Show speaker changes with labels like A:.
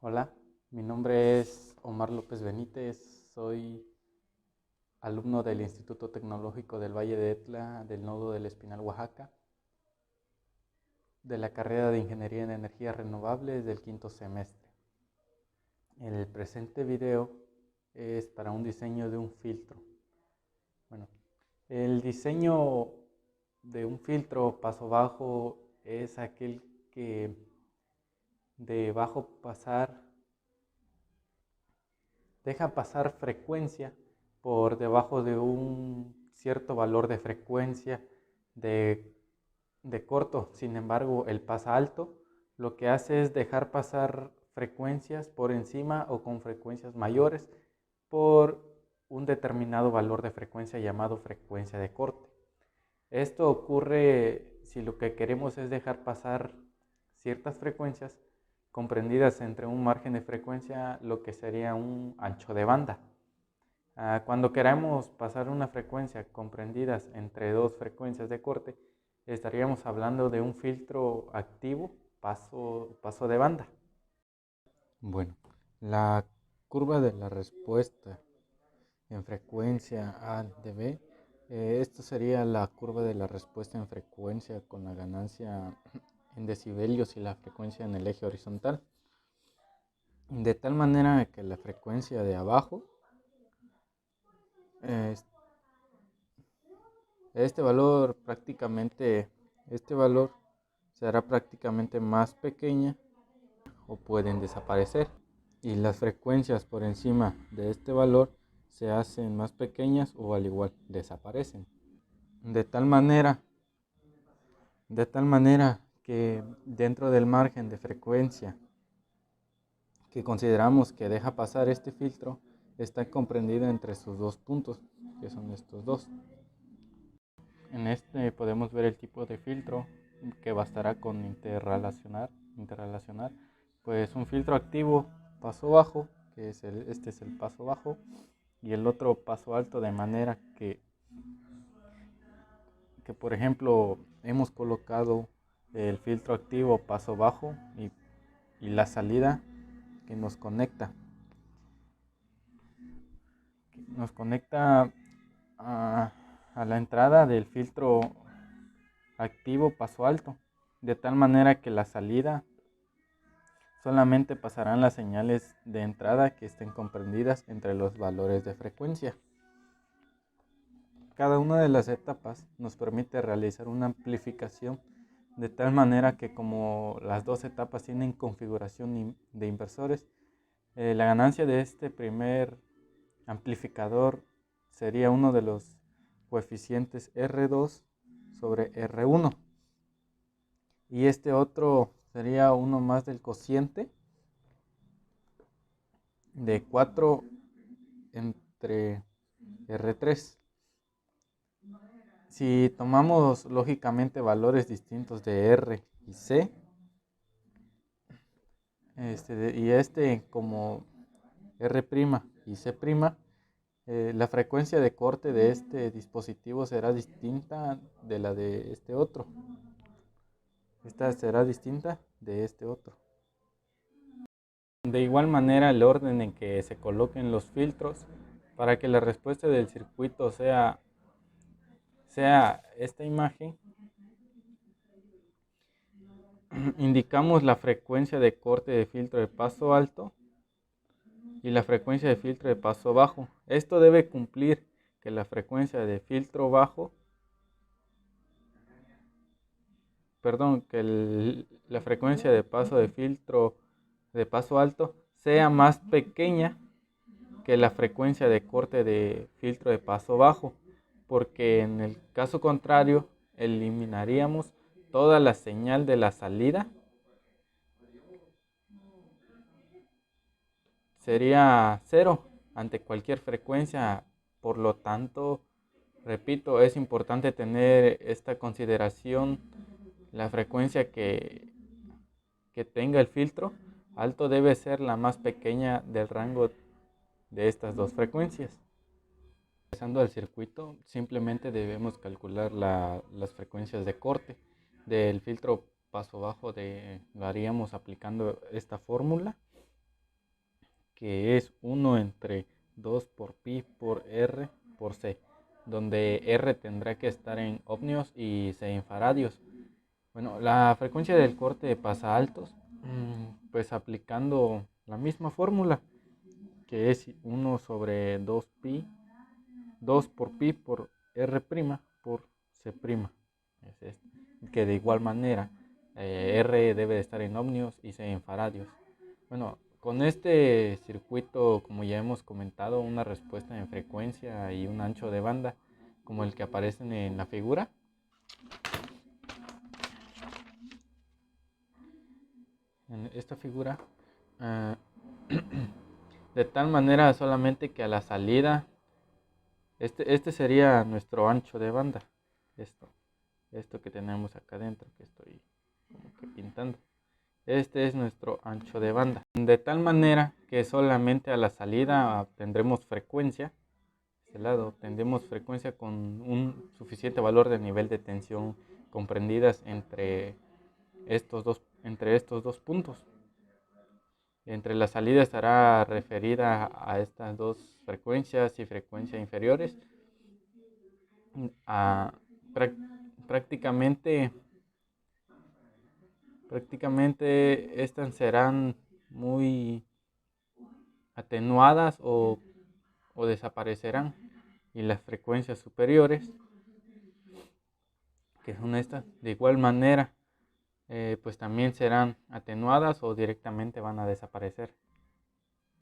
A: Hola, mi nombre es Omar López Benítez, soy alumno del Instituto Tecnológico del Valle de Etla, del Nodo del Espinal, Oaxaca, de la carrera de Ingeniería en Energías Renovables del quinto semestre. El presente video es para un diseño de un filtro. Bueno, el diseño de un filtro paso bajo es aquel que de bajo pasar deja pasar frecuencia por debajo de un cierto valor de frecuencia de, corto. Sin embargo, el pasa alto lo que hace es dejar pasar frecuencias por encima o con frecuencias mayores por un determinado valor de frecuencia llamado frecuencia de corte. Esto ocurre si lo que queremos es dejar pasar ciertas frecuencias comprendidas entre un margen de frecuencia, lo que sería un ancho de banda. Cuando queramos pasar una frecuencia comprendidas entre dos frecuencias de corte, estaríamos hablando de un filtro activo paso de banda. Bueno, la curva de la respuesta en frecuencia A de B, esto sería la curva de la respuesta en frecuencia con la ganancia en decibelios y la frecuencia en el eje horizontal. De tal manera que la frecuencia de abajo, este valor será prácticamente más pequeña o pueden desaparecer. Y las frecuencias por encima de este valor se hacen más pequeñas o al igual desaparecen. De tal manera que dentro del margen de frecuencia que consideramos que deja pasar este filtro está comprendido entre sus dos puntos, que son estos dos. En este podemos ver el tipo de filtro que bastará con interrelacionar, pues un filtro activo paso bajo, que es este es el paso bajo, y el otro paso alto, de manera que por ejemplo hemos colocado el filtro activo paso bajo y la salida que nos conecta a, la entrada del filtro activo paso alto, de tal manera que la salida solamente pasarán las señales de entrada que estén comprendidas entre los valores de frecuencia. Cada una de las etapas nos permite realizar una amplificación de tal manera que, como las dos etapas tienen configuración de inversores, la ganancia de este primer amplificador sería uno de los coeficientes R2 sobre R1, y este otro sería uno más del cociente de 4 entre R3. Si tomamos lógicamente valores distintos de R y C, y como R' y C', la frecuencia de corte de este dispositivo será distinta de la de este otro. Esta será distinta de este otro. De igual manera, el orden en que se coloquen los filtros para que la respuesta del circuito sea esta imagen, indicamos la frecuencia de corte de filtro de paso alto y la frecuencia de filtro de paso bajo. Esto debe cumplir que la frecuencia de filtro bajo, la frecuencia de paso de filtro de paso alto sea más pequeña que la frecuencia de corte de filtro de paso bajo, porque en el caso contrario eliminaríamos toda la señal de la salida. Sería cero ante cualquier frecuencia. Por lo tanto, repito, es importante tener esta consideración: la frecuencia que tenga el filtro alto debe ser la más pequeña del rango de estas dos frecuencias. Regresando al circuito, simplemente debemos calcular las frecuencias de corte del filtro paso bajo. Lo haríamos aplicando esta fórmula. que es 1 entre 2 por pi por r por c, donde r tendrá que estar en ohmios y c en faradios. Bueno, la frecuencia del corte de pasaaltos, pues aplicando la misma fórmula, que es 1 sobre 2 por pi por r' por c'. Es este, que de igual manera r debe de estar en ohmios y c en faradios. Bueno, con este circuito, como ya hemos comentado, una respuesta en frecuencia y un ancho de banda, como el que aparecen en la figura. En esta figura, ah, de tal manera solamente que a la salida, este sería nuestro ancho de banda, esto que tenemos acá adentro, que estoy como que pintando. Este es nuestro ancho de banda. De tal manera que solamente a la salida obtendremos frecuencia. De este lado obtendremos frecuencia con un suficiente valor de nivel de tensión comprendidas entre estos dos puntos. Entre la salida estará referida a estas dos frecuencias y frecuencias inferiores. A, prácticamente estas serán muy atenuadas o desaparecerán, y las frecuencias superiores, que son estas, de igual manera pues también serán atenuadas o directamente van a desaparecer.